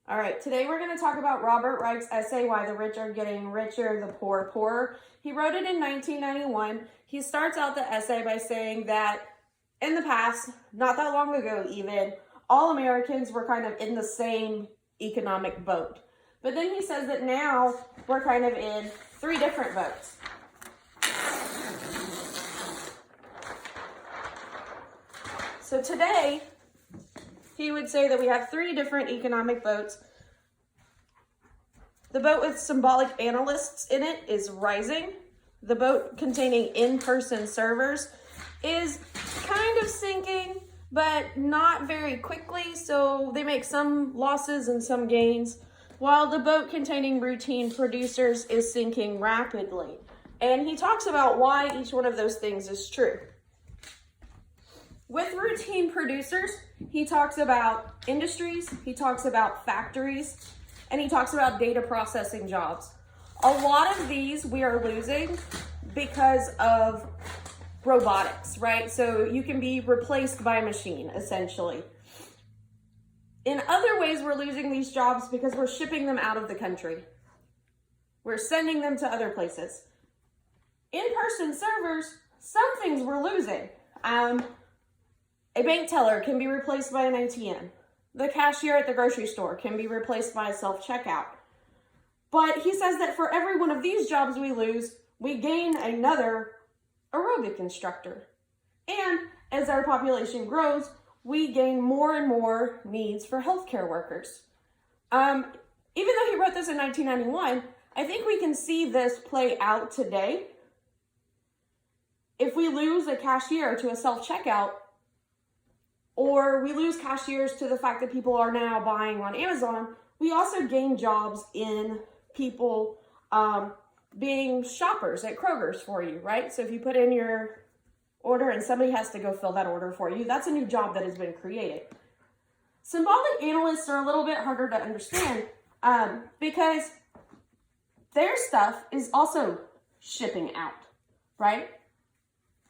All right, today we're going to talk about Robert Reich's essay, Why the Rich Are Getting Richer, the Poor Poorer. He wrote it in 1991. He starts out the essay by saying that in the past, not that long ago even, all Americans were kind of in the same economic boat. But then he says that now we're kind of in three different boats. So today, he would say that we have three different economic boats. The boat with symbolic analysts in it is rising. The boat containing in-person servers is kind of sinking, but not very quickly, so they make some losses and some gains, while the boat containing routine producers is sinking rapidly. And he talks about why each one of those things is true. With routine producers, he talks about industries, he talks about factories, and he talks about data processing jobs. A lot of these we are losing because of robotics, right? So you can be replaced by a machine, essentially. In other ways, we're losing these jobs because we're shipping them out of the country. We're sending them to other places. In-person servers, some things we're losing. A bank teller can be replaced by an ATM. The cashier at the grocery store can be replaced by a self-checkout. But he says that for every one of these jobs we lose, we gain another aerobic instructor. And as our population grows, we gain more and more needs for healthcare workers. Even though he wrote this in 1991, I think we can see this play out today. If we lose a cashier to a self-checkout, or we lose cashiers to the fact that people are now buying on Amazon, we also gain jobs in people being shoppers at Kroger's for you, right? So if you put in your order and somebody has to go fill that order for you, that's a new job that has been created. Symbolic analysts are a little bit harder to understand because their stuff is also shipping out, right?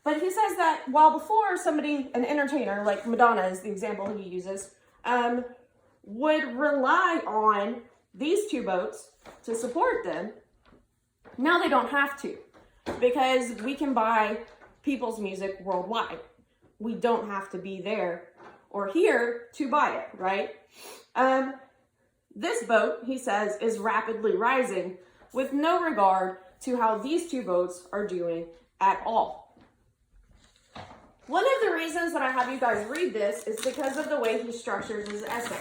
But he says that while before somebody, an entertainer, like Madonna is the example he uses, would rely on these two boats to support them, now they don't have to, because we can buy people's music worldwide. We don't have to be there or here to buy it, right? This boat, he says, is rapidly rising with no regard to how these two boats are doing at all. One of the reasons that I have you guys read this is because of the way he structures his essay.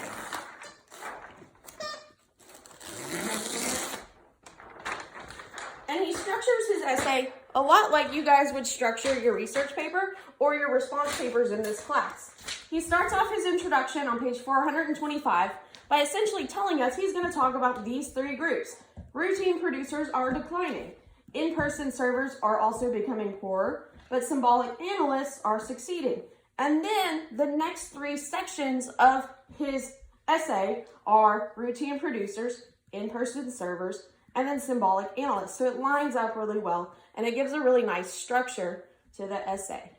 And he structures his essay a lot like you guys would structure your research paper or your response papers in this class. He starts off his introduction on page 425 by essentially telling us he's going to talk about these three groups. Routine producers are declining. In-person servers are also becoming poorer, but symbolic analysts are succeeding. And then the next three sections of his essay are routine producers, in-person servers, and then symbolic analysts. So it lines up really well, and it gives a really nice structure to the essay.